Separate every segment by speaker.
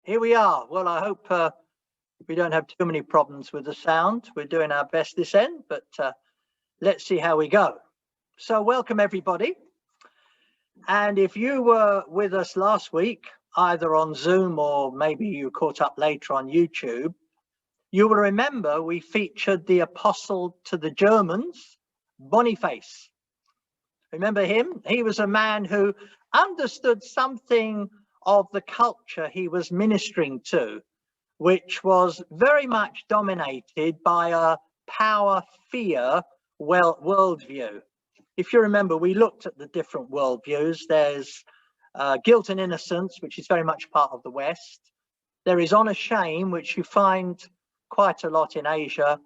Speaker 1: Here we are. Well, I hope we don't have too many problems with the sound. We're doing our best this end, but let's see how we go. So welcome everybody. And if you were with us last week, either on Zoom or maybe you caught up later on YouTube, you will remember we featured the apostle to the Germans, Boniface. Remember him? He was a man who understood something of the culture he was ministering to, which was very much dominated by a power-fear worldview. If you remember, we looked at the different worldviews. There's guilt and innocence, which is very much part of the West. There is honor shame, which you find quite a lot in Asia.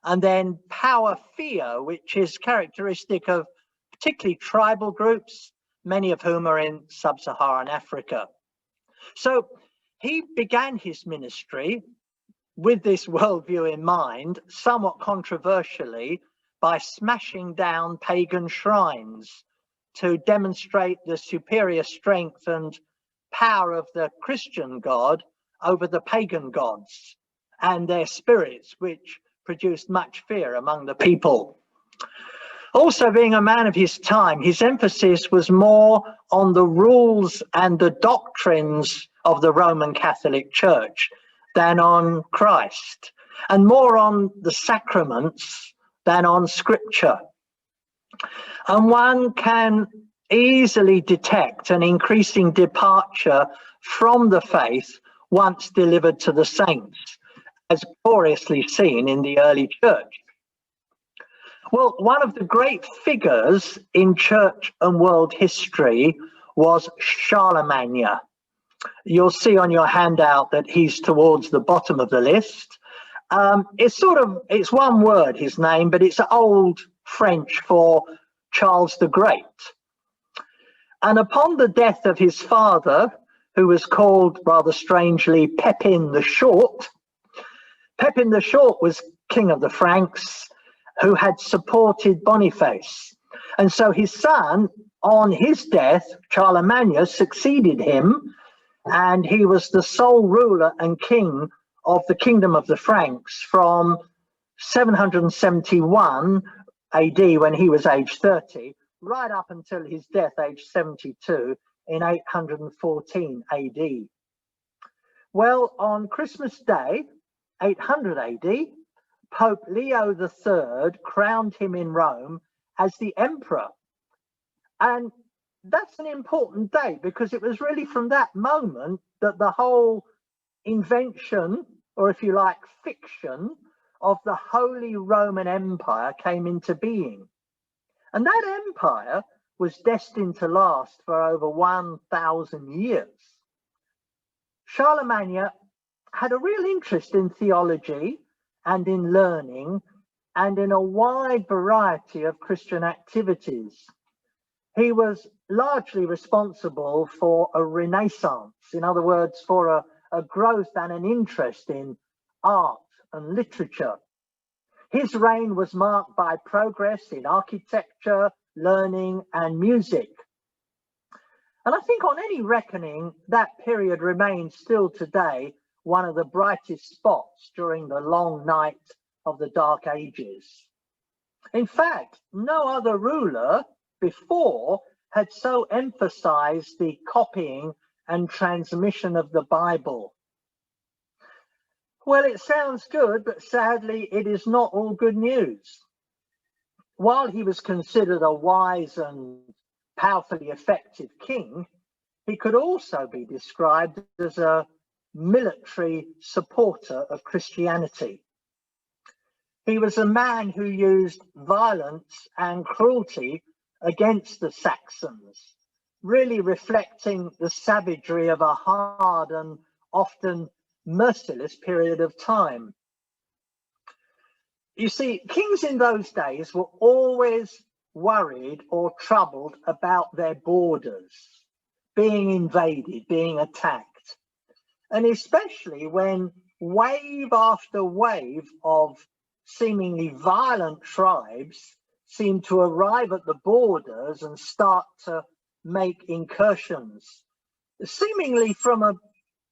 Speaker 1: And then power-fear, which is characteristic of particularly tribal groups, many of whom are in sub-Saharan Africa. So he began his ministry with this worldview in mind, somewhat controversially, by smashing down pagan shrines to demonstrate the superior strength and power of the Christian God over the pagan gods and their spirits, which produced much fear among the people. Also, being a man of his time, his emphasis was more on the rules and the doctrines of the Roman Catholic Church than on Christ, and more on the sacraments than on scripture. And one can easily detect an increasing departure from the faith once delivered to the saints, as gloriously seen in the early church. Well, one of the great figures in church and world history was Charlemagne. You'll see on your handout that he's towards the bottom of the list. It's one word, his name, but it's old French for Charles the Great. And upon the death of his father, who was called rather strangely Pepin the Short, Pepin the Short was king of the Franks, who had supported Boniface. And so his son, on his death, Charlemagne, succeeded him, and he was the sole ruler and king of the kingdom of the Franks from 771 AD, when he was age 30, right up until his death, age 72, in 814 AD. Well, on Christmas Day, 800 AD, Pope Leo III crowned him in Rome as the emperor. And that's an important date because it was really from that moment that the whole invention, or if you like, fiction, of the Holy Roman Empire came into being. And that empire was destined to last for over 1,000 years. Charlemagne had a real interest in theology and in learning and in a wide variety of Christian activities. He was largely responsible for a renaissance, in other words, for a growth and an interest in art and literature. His reign was marked by progress in architecture, learning, and music. And I think on any reckoning, that period remains still today one of the brightest spots during the long night of the Dark Ages. In fact, no other ruler before had so emphasized the copying and transmission of the Bible. Well, it sounds good, but sadly, it is not all good news. While he was considered a wise and powerfully effective king, he could also be described as a military supporter of Christianity. He was a man who used violence and cruelty against the Saxons, really reflecting the savagery of a hard and often merciless period of time. You see, kings in those days were always worried or troubled about their borders being invaded, being attacked. And especially when wave after wave of seemingly violent tribes seem to arrive at the borders and start to make incursions, seemingly from a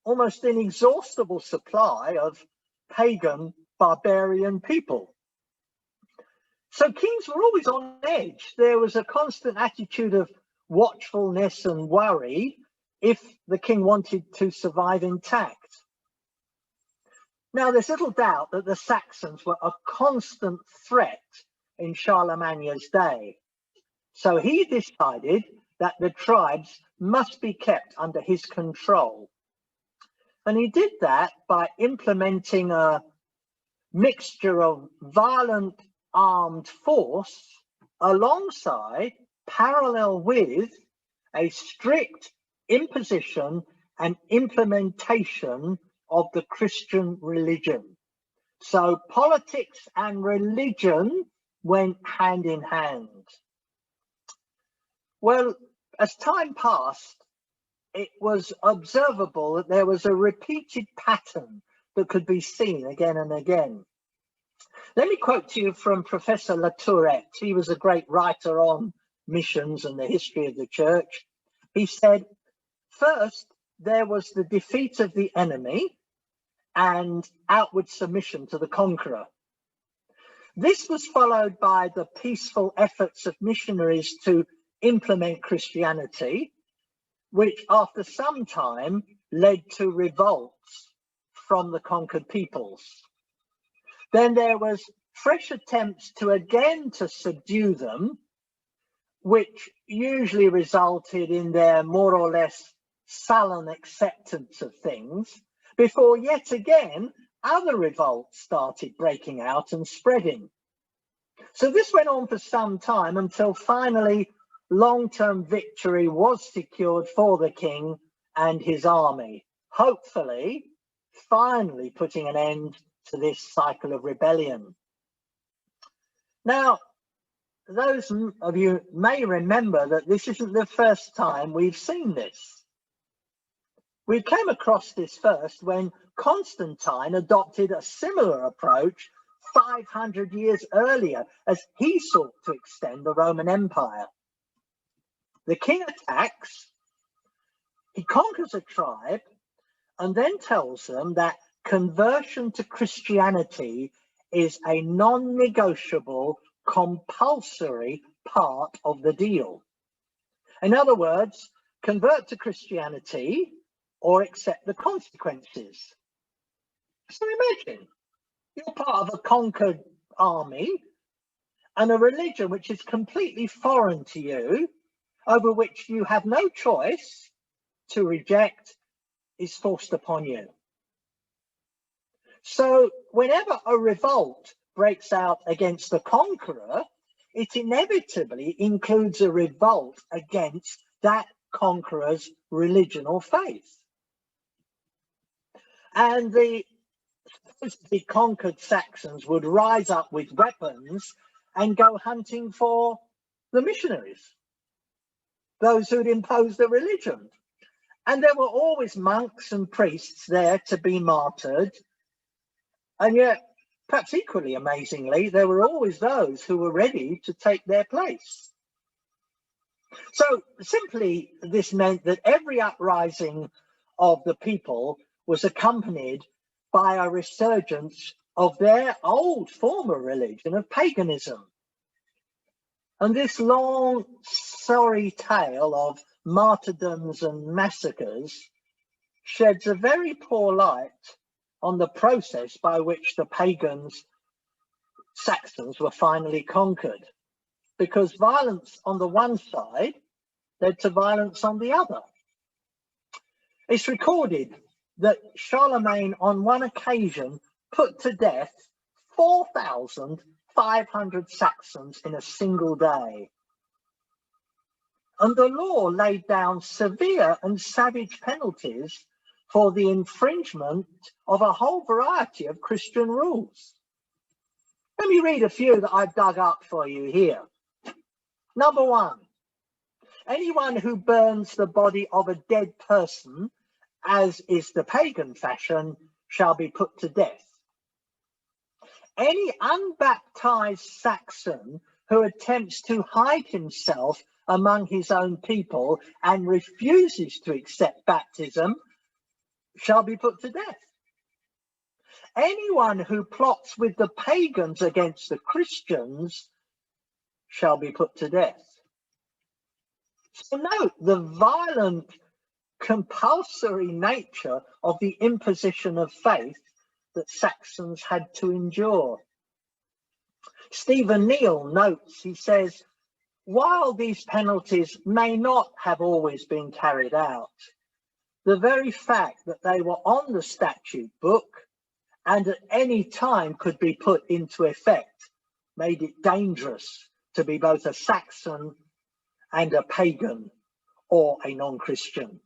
Speaker 1: almost inexhaustible supply of pagan barbarian people. So kings were always on edge. There was a constant attitude of watchfulness and worry if the king wanted to survive intact. Now, there's little doubt that the Saxons were a constant threat in Charlemagne's day. So he decided that the tribes must be kept under his control. And he did that by implementing a mixture of violent armed force alongside, parallel with, a strict imposition and implementation of the Christian religion. So politics and religion went hand in hand. Well, as time passed, it was observable that there was a repeated pattern that could be seen again and again. Let me quote to you from Professor Latourette. He was a great writer on missions and the history of the church. He said, first, there was the defeat of the enemy and outward submission to the conqueror. This was followed by the peaceful efforts of missionaries to implement Christianity, which after some time led to revolts from the conquered peoples. Then there was fresh attempts to subdue them, which usually resulted in their more or less sullen acceptance of things, before yet again other revolts started breaking out and spreading. So this went on for some time until finally long-term victory was secured for the king and his army, hopefully finally putting an end to this cycle of rebellion. Now, those of you may remember that this isn't the first time we've seen this. We came across this first when Constantine adopted a similar approach 500 years earlier as he sought to extend the Roman Empire. The king attacks, he conquers a tribe, and then tells them that conversion to Christianity is a non-negotiable, compulsory part of the deal. In other words, convert to Christianity or accept the consequences. So imagine you're part of a conquered army and a religion which is completely foreign to you, over which you have no choice to reject, is forced upon you. So whenever a revolt breaks out against the conqueror, it inevitably includes a revolt against that conqueror's religion or faith. And the conquered Saxons would rise up with weapons and go hunting for the missionaries, those who'd imposed the religion. And there were always monks and priests there to be martyred. And yet, perhaps equally amazingly, there were always those who were ready to take their place. So simply, this meant that every uprising of the people was accompanied by a resurgence of their old former religion of paganism. And this long, sorry tale of martyrdoms and massacres sheds a very poor light on the process by which the pagans, Saxons, were finally conquered, because violence on the one side led to violence on the other. It's recorded that Charlemagne on one occasion put to death 4,500 Saxons in a single day. And the law laid down severe and savage penalties for the infringement of a whole variety of Christian rules. Let me read a few that I've dug up for you here. Number one, anyone who burns the body of a dead person, as is the pagan fashion, shall be put to death. Any unbaptized Saxon who attempts to hide himself among his own people and refuses to accept baptism shall be put to death. Anyone who plots with the pagans against the Christians shall be put to death. So note the violent, compulsory nature of the imposition of faith that Saxons had to endure. Stephen Neal notes, he says, while these penalties may not have always been carried out, the very fact that they were on the statute book and at any time could be put into effect made it dangerous to be both a Saxon and a pagan or a non-Christian.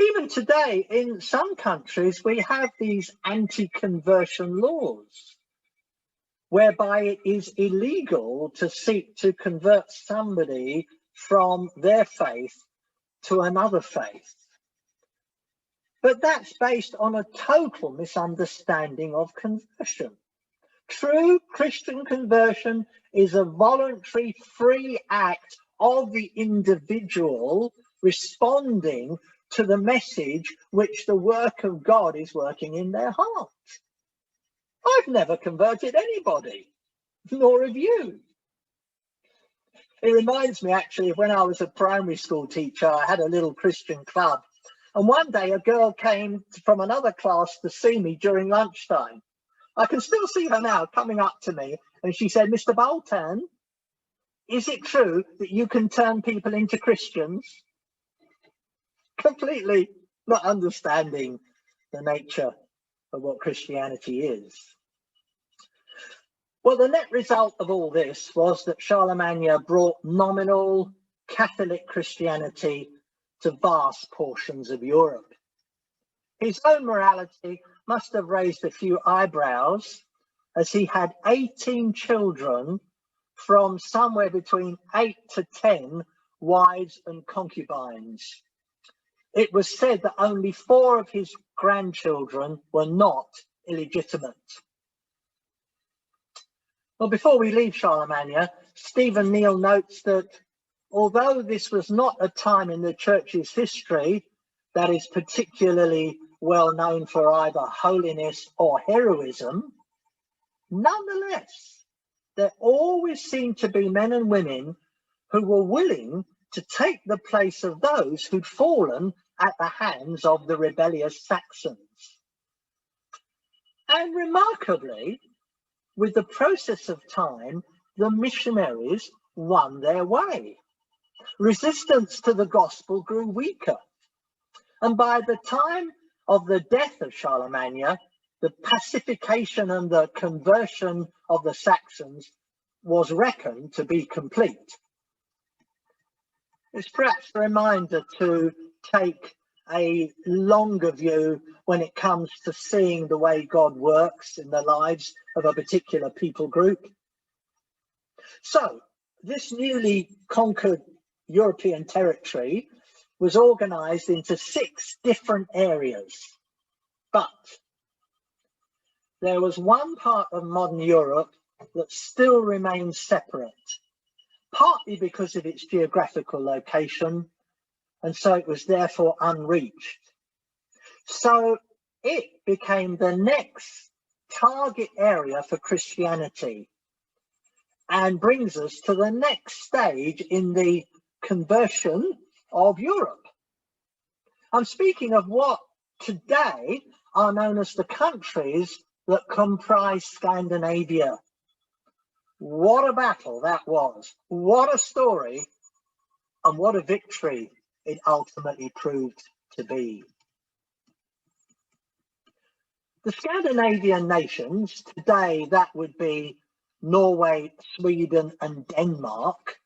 Speaker 1: Even today, in some countries, we have these anti-conversion laws, whereby it is illegal to seek to convert somebody from their faith to another faith. But that's based on a total misunderstanding of conversion. True Christian conversion is a voluntary, free act of the individual responding to the message which the work of God is working in their heart. I've never converted anybody, nor have you. It reminds me actually of when I was a primary school teacher. I had a little Christian club, and one day a girl came from another class to see me during lunchtime. I can still see her now coming up to me, and she said, "Mr. Bolton, is it true that you can turn people into Christians?" Completely not understanding the nature of what Christianity is. Well, the net result of all this was that Charlemagne brought nominal Catholic Christianity to vast portions of Europe. His own morality must have raised a few eyebrows, as he had 18 children from somewhere between 8 to 10 wives and concubines. It was said that only 4 of his grandchildren were not illegitimate. Well, before we leave Charlemagne, Stephen Neal notes that although this was not a time in the church's history that is particularly well known for either holiness or heroism, nonetheless, there always seemed to be men and women who were willing to take the place of those who'd fallen at the hands of the rebellious Saxons. And remarkably, with the process of time, the missionaries won their way. Resistance to the gospel grew weaker. And by the time of the death of Charlemagne, the pacification and the conversion of the Saxons was reckoned to be complete. It's perhaps a reminder to take a longer view when it comes to seeing the way God works in the lives of a particular people group. So this newly conquered European territory was organized into 6 different areas, but there was one part of modern Europe that still remains separate, partly because of its geographical location, and so it was therefore unreached. So it became the next target area for Christianity and brings us to the next stage in the conversion of Europe. I'm speaking of what today are known as the countries that comprise Scandinavia. What a battle that was. What a story, and what a victory it ultimately proved to be. The Scandinavian nations, today that would be Norway, Sweden and Denmark,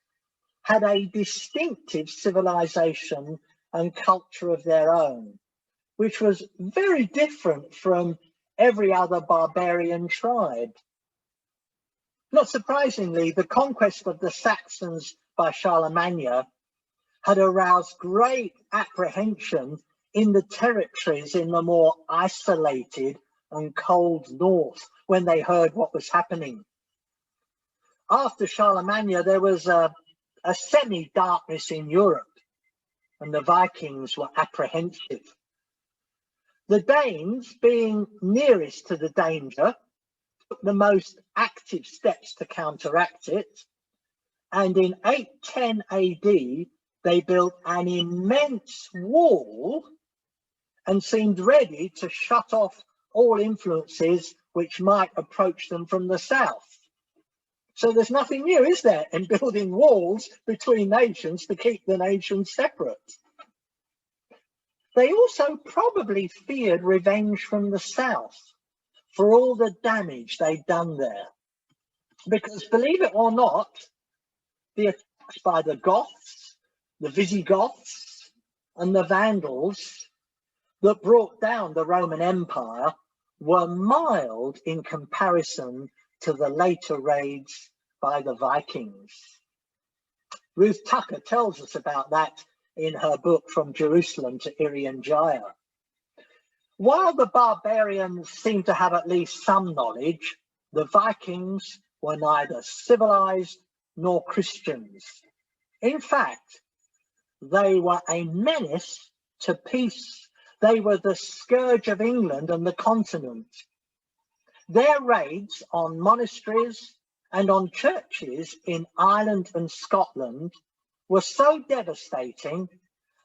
Speaker 1: had a distinctive civilization and culture of their own, which was very different from every other barbarian tribe. Not surprisingly, the conquest of the Saxons by Charlemagne had aroused great apprehension in the territories in the more isolated and cold north when they heard what was happening. After Charlemagne, there was a semi-darkness in Europe, and the Vikings were apprehensive The Danes, being nearest to the danger, took the most active steps to counteract it, and in 810 AD they built an immense wall and seemed ready to shut off all influences which might approach them from the south. So there's nothing new, is there, in building walls between nations to keep the nations separate? They also probably feared revenge from the south for all the damage they'd done there. Because believe it or not, the attacks by the Goths, the Visigoths, and the Vandals that brought down the Roman Empire were mild in comparison to the later raids by the Vikings. Ruth Tucker tells us about that in her book From Jerusalem to Irian Jaya. While the barbarians seem to have at least some knowledge, the Vikings were neither civilized nor Christians. In fact, they were a menace to peace. They were the scourge of England and the continent. Their raids on monasteries and on churches in Ireland and Scotland were so devastating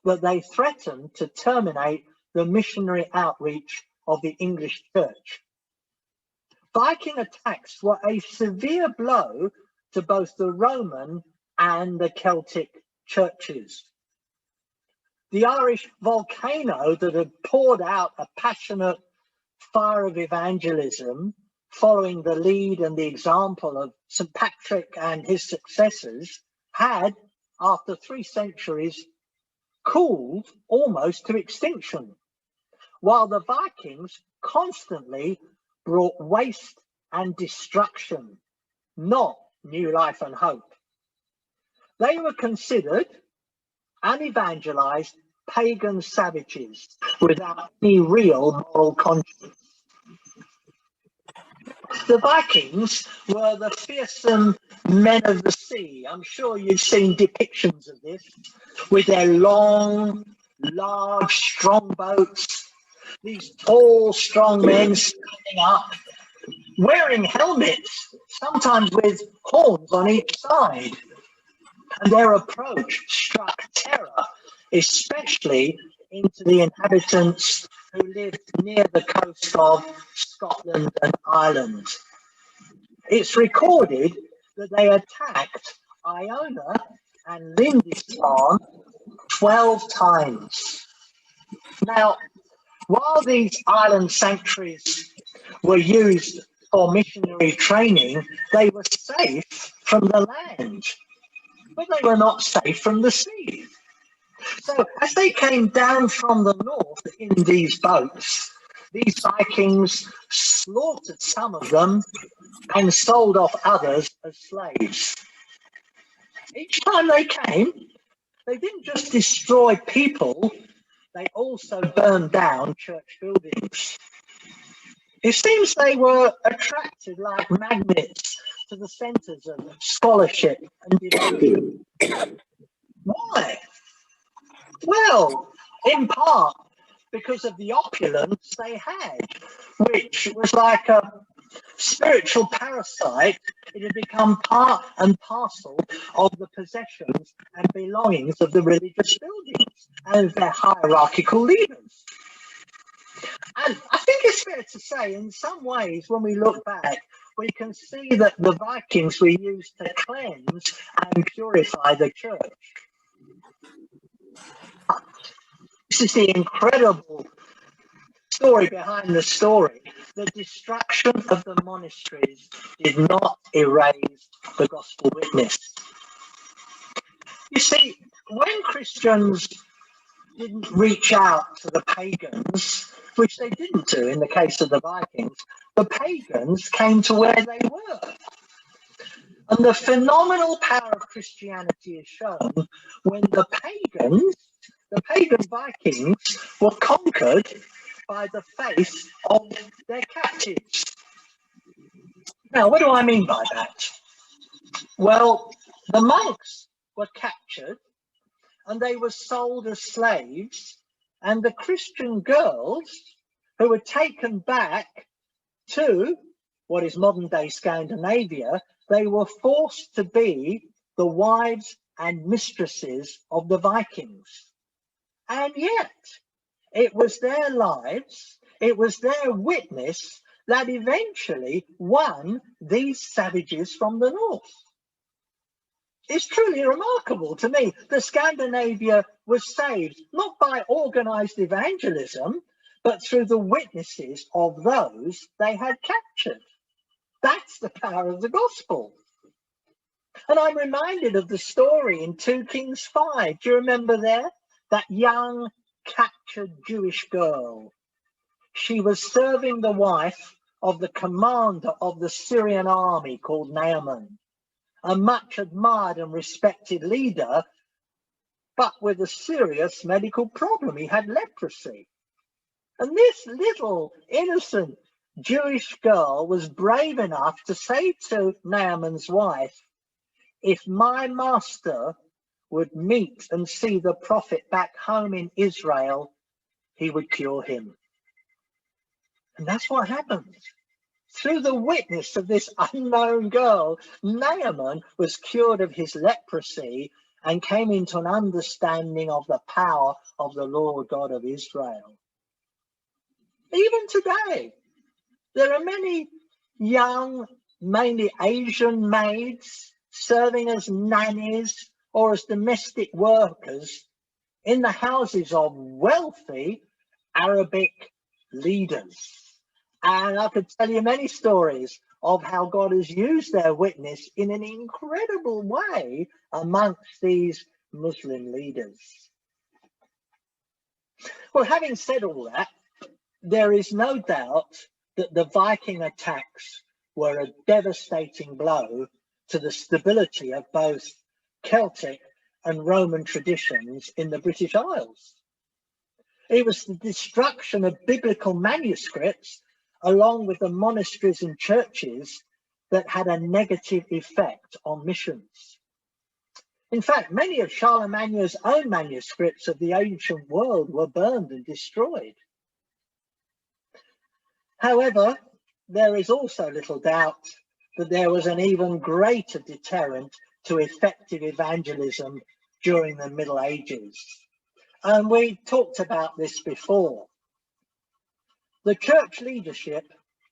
Speaker 1: that they threatened to terminate the missionary outreach of the English church. Viking attacks were a severe blow to both the Roman and the Celtic churches. The Irish volcano that had poured out a passionate fire of evangelism following the lead and the example of St. Patrick and his successors had, after 3 centuries, cooled almost to extinction, while the Vikings constantly brought waste and destruction, not new life and hope. They were considered and evangelized pagan savages without any real moral conscience. The Vikings were the fearsome men of the sea. I'm sure you've seen depictions of this, with their long, large, strong boats, these tall, strong men standing up, wearing helmets, sometimes with horns on each side. And their approach struck terror, especially into the inhabitants who lived near the coast of Scotland and Ireland. It's recorded that they attacked Iona and Lindisfarne 12 times. Now, while these island sanctuaries were used for missionary training, they were safe from the land, but they were not safe from the sea. So as they came down from the north in these boats, these Vikings slaughtered some of them and sold off others as slaves. Each time they came, they didn't just destroy people, they also burned down church buildings. It seems they were attracted like magnets to the centers of scholarship and devotion. Why? Well, in part because of the opulence they had, which was like a spiritual parasite. It had become part and parcel of the possessions and belongings of the religious buildings and their hierarchical leaders. And I think it's fair to say, in some ways, when we look back, we can see that the Vikings were used to cleanse and purify the church. This is the incredible story behind the story. The destruction of the monasteries did not erase the gospel witness. You see, when Christians didn't reach out to the pagans, which they didn't do in the case of the Vikings, the pagans came to where they were. And the phenomenal power of Christianity is shown when the pagan Vikings were conquered by the faith of their captives. Now, what do I mean by that? Well, the monks were captured and they were sold as slaves, and the Christian girls who were taken back to what is modern day Scandinavia. They were forced to be the wives and mistresses of the Vikings. And yet it was their lives, it was their witness that eventually won these savages from the north. It's truly remarkable to me that Scandinavia was saved not by organized evangelism, but through the witnesses of those they had captured. That's the power of the gospel. And I'm reminded of the story in 2 Kings 5. Do you remember there? That young captured Jewish girl. She was serving the wife of the commander of the Syrian army called Naaman, a much admired and respected leader, but with a serious medical problem. He had leprosy. And this little innocent Jewish girl was brave enough to say to Naaman's wife, if my master would meet and see the prophet back home in Israel, he would cure him. And that's what happened. Through the witness of this unknown girl, Naaman was cured of his leprosy and came into an understanding of the power of the Lord God of Israel. Even today, there are many young, mainly Asian maids serving as nannies or as domestic workers in the houses of wealthy Arabic leaders. And I could tell you many stories of how God has used their witness in an incredible way amongst these Muslim leaders. Well, having said all that, there is no doubt that the Viking attacks were a devastating blow to the stability of both Celtic and Roman traditions in the British Isles. It was the destruction of biblical manuscripts along with the monasteries and churches that had a negative effect on missions. In fact, many of Charlemagne's own manuscripts of the ancient world were burned and destroyed. However, there is also little doubt that there was an even greater deterrent to effective evangelism during the Middle Ages. And we talked about this before. The church leadership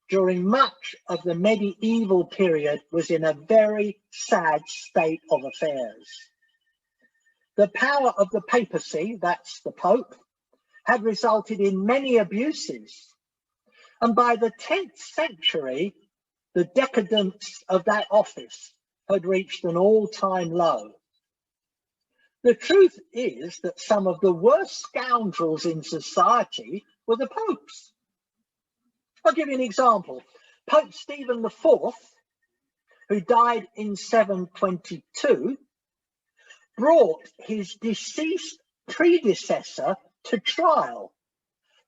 Speaker 1: during much of the medieval period was in a very sad state of affairs. The power of the papacy, that's the Pope, had resulted in many abuses. And by the 10th century, the decadence of that office had reached an all-time low. The truth is that some of the worst scoundrels in society were the popes. I'll give you an example. Pope Stephen IV, who died in 722, brought his deceased predecessor to trial,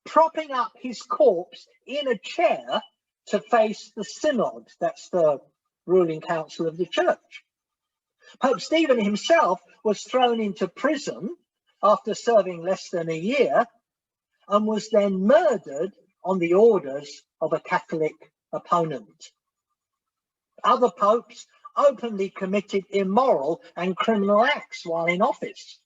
Speaker 1: propping up his corpse in a chair to face the synod, that's the ruling council of the church. Pope Stephen himself was thrown into prison after serving less than a year and was then murdered on the orders of a Catholic opponent. Other popes openly committed immoral and criminal acts while in office.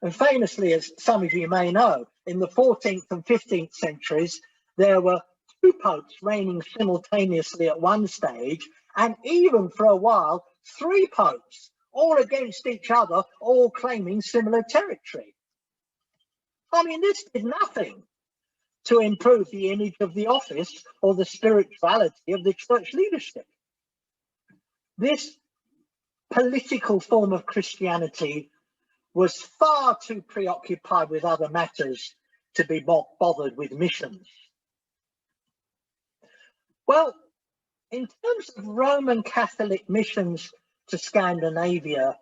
Speaker 1: And famously, as some of you may know, in the 14th and 15th centuries, there were 2 popes reigning simultaneously at one stage, and even for a while, 3 popes, all against each other, all claiming similar territory. I mean, this did nothing to improve the image of the office or the spirituality of the church leadership. This political form of Christianity was far too preoccupied with other matters to be bothered with missions. Well, in terms of Roman Catholic missions to Scandinavia,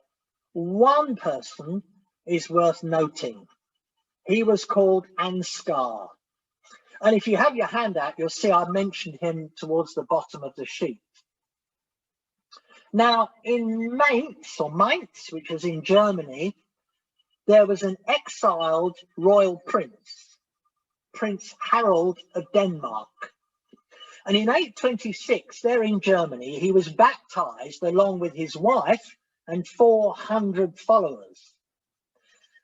Speaker 1: one person is worth noting. He was called Ansgar. And if you have your hand out, you'll see I mentioned him towards the bottom of the sheet. Now, in Mainz, which was in Germany, there was an exiled royal prince. Prince Harold of Denmark. And in 826, there in Germany, he was baptized along with his wife and 400 followers.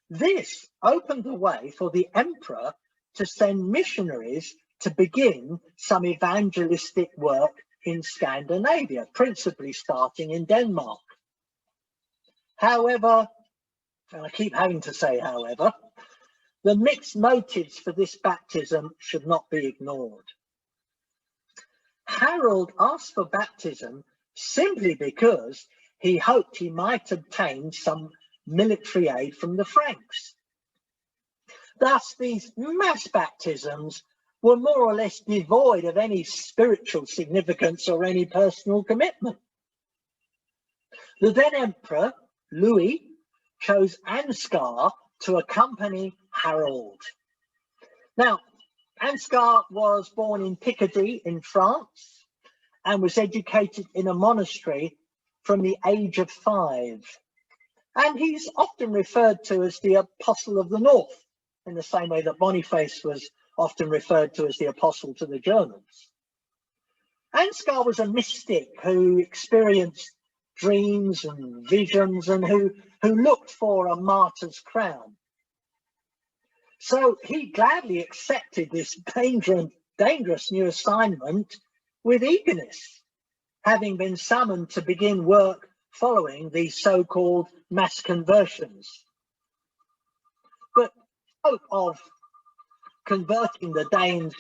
Speaker 1: This opened the way for the emperor to send missionaries to begin some evangelistic work in Scandinavia, principally starting in Denmark. However, and I keep having to say however, the mixed motives for this baptism should not be ignored. Harold asked for baptism simply because he hoped he might obtain some military aid from the Franks. Thus, these mass baptisms were more or less devoid of any spiritual significance or any personal commitment. The then Emperor, Louis, chose Ansgar to accompany Harold. Now, Ansgar was born in Picardy in France and was educated in a monastery from the age of 5. And he's often referred to as the Apostle of the North, in the same way that Boniface was often referred to as the Apostle to the Germans. Ansgar was a mystic who experienced dreams and visions and who looked for a martyr's crown. So he gladly accepted this dangerous new assignment with eagerness, having been summoned to begin work following these so-called mass conversions. But hope of converting the Danes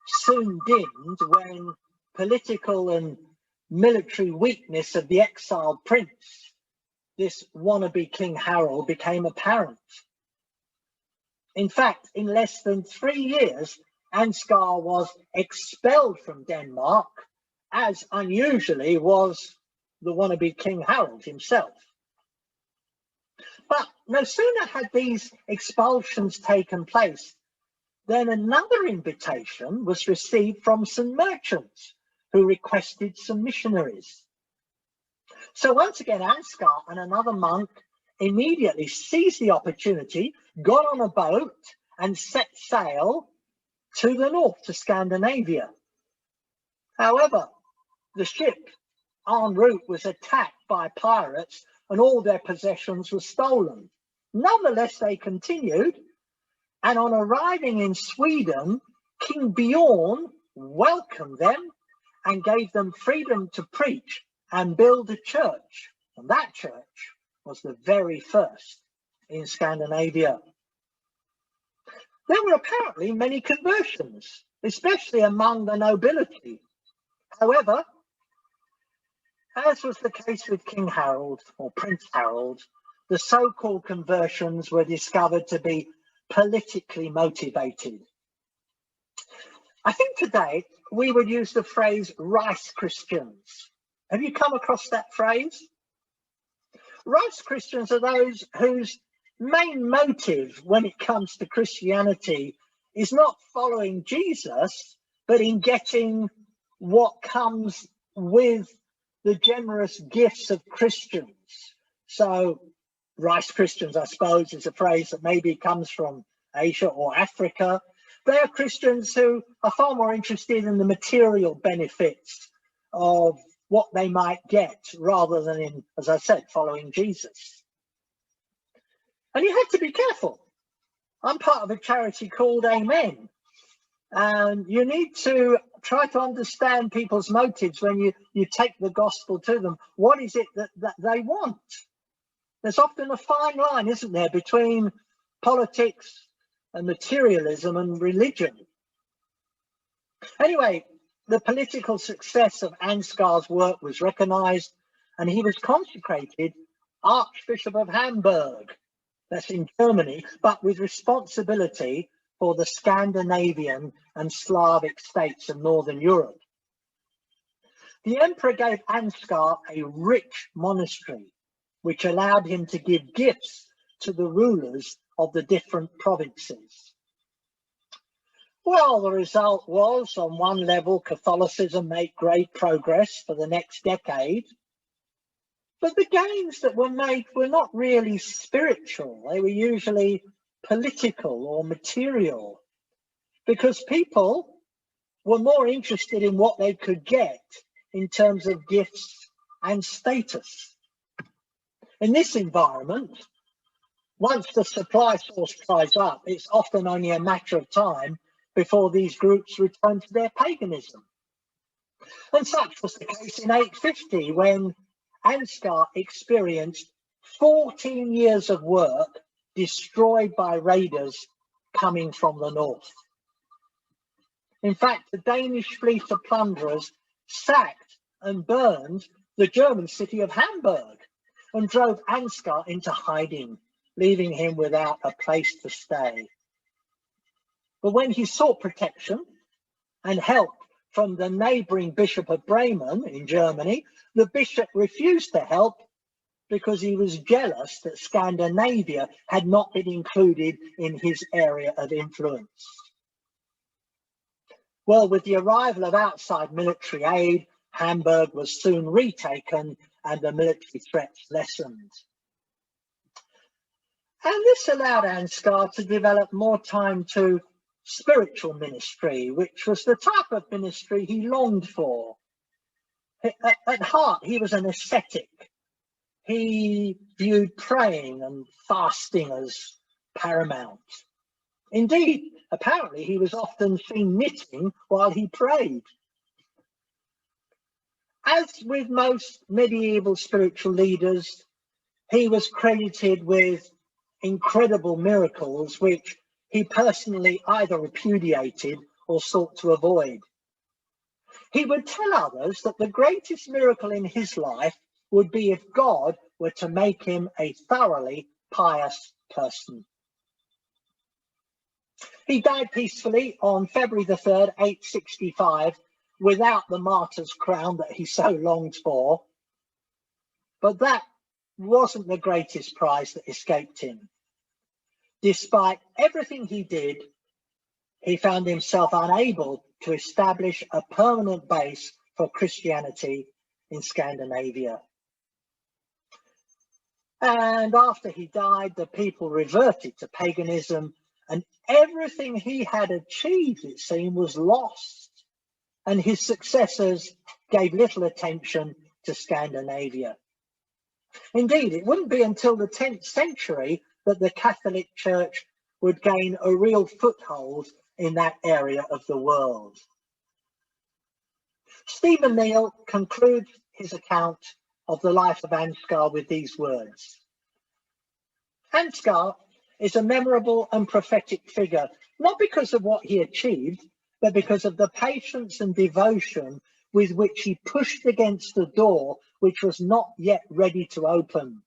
Speaker 1: soon dimmed when political and military weakness of the exiled prince, this wannabe King Harold, became apparent. In fact, in less than 3 years, Ansgar was expelled from Denmark, as unusually was the wannabe King Harold himself. But no sooner had these expulsions taken place than another invitation was received from some merchants who requested some missionaries. So once again, Ansgar and another monk immediately seized the opportunity, got on a boat and set sail to the north, to Scandinavia. However, the ship en route was attacked by pirates and all their possessions were stolen. Nonetheless, they continued, and on arriving in Sweden, King Bjorn welcomed them and gave them freedom to preach and build a church. And that church was the very first in Scandinavia. There were apparently many conversions, especially among the nobility. However, as was the case with King Harold or Prince Harold, the so-called conversions were discovered to be politically motivated. I think today we would use the phrase rice Christians. Have you come across that phrase? Rice Christians are those whose main motive when it comes to Christianity is not following Jesus, but in getting what comes with the generous gifts of Christians. So rice Christians, I suppose, is a phrase that maybe comes from Asia or Africa. They are Christians who are far more interested in the material benefits of what they might get rather than in, as I said, following Jesus. And you have to be careful. I'm part of a charity called Amen. And you need to try to understand people's motives when you take the gospel to them. What is it that they want? There's often a fine line, isn't there, between politics and materialism and religion. Anyway, the political success of Ansgar's work was recognized, and he was consecrated Archbishop of Hamburg, that's in Germany, but with responsibility for the Scandinavian and Slavic states of Northern Europe. The emperor gave Ansgar a rich monastery, which allowed him to give gifts to the rulers of the different provinces. Well, the result was, on one level, Catholicism made great progress for the next decade, but the gains that were made were not really spiritual. They were usually political or material. because people were more interested in what they could get in terms of gifts and status. In this environment, once the supply source dries up, it's often only a matter of time before these groups return to their paganism. And such was the case in 850, when Ansgar experienced 14 years of work destroyed by raiders coming from the north. In fact, the Danish fleet of plunderers sacked and burned the German city of Hamburg and drove Ansgar into hiding, leaving him without a place to stay. But when he sought protection and help from the neighboring Bishop of Bremen in Germany, the bishop refused to help because he was jealous that Scandinavia had not been included in his area of influence. Well, with the arrival of outside military aid, Hamburg was soon retaken and the military threats lessened. And this allowed Ansgar to develop more time to spiritual ministry, which was the type of ministry he longed for. At heart, he was an ascetic. He viewed praying and fasting as paramount. Indeed, apparently he was often seen knitting while he prayed. As with most medieval spiritual leaders, he was credited with incredible miracles which he personally either repudiated or sought to avoid. He would tell others that the greatest miracle in his life would be if God were to make him a thoroughly pious person. He died peacefully on February the 3rd, 865, without the martyr's crown that he so longed for. But that wasn't the greatest prize that escaped him. Despite everything he did, he found himself unable to establish a permanent base for Christianity in Scandinavia. And after he died, the people reverted to paganism, and everything he had achieved, it seemed, was lost. And his successors gave little attention to Scandinavia. Indeed, it wouldn't be until the 10th century that the Catholic Church would gain a real foothold in that area of the world. Stephen Neale concludes his account of the life of Ansgar with these words. Ansgar is a memorable and prophetic figure, not because of what he achieved, but because of the patience and devotion with which he pushed against the door which was not yet ready to open.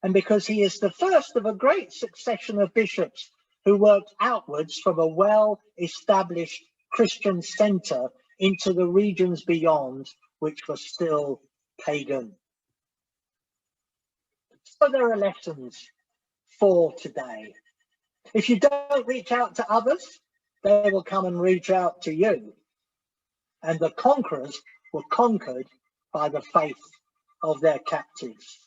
Speaker 1: And because he is the first of a great succession of bishops who worked outwards from a well-established Christian centre into the regions beyond, which were still pagan. So there are lessons for today. If you don't reach out to others, they will come and reach out to you. And the conquerors were conquered by the faith of their captives,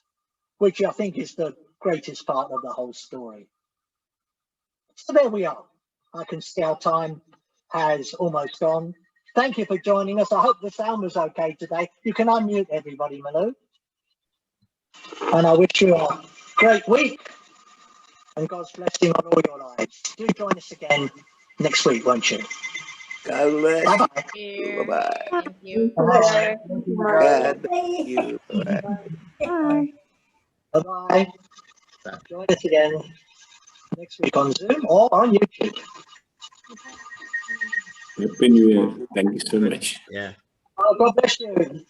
Speaker 1: which I think is the greatest part of the whole story. So there we are. I can see our time has almost gone. Thank you for joining us. I hope the sound was okay today. You can unmute everybody, Malou. And I wish you a great week and God's blessing on all your lives. Do join us again next week, won't you?
Speaker 2: God bless.
Speaker 1: Bye-bye.
Speaker 2: You. Bye-bye.
Speaker 3: Thank you.
Speaker 1: Bye.
Speaker 2: God bless you. Bye.
Speaker 1: Bye-bye. Join us again next week on Zoom or on YouTube.
Speaker 4: Happy New Year. Thank you so much.
Speaker 5: Yeah.
Speaker 1: Oh, God bless you.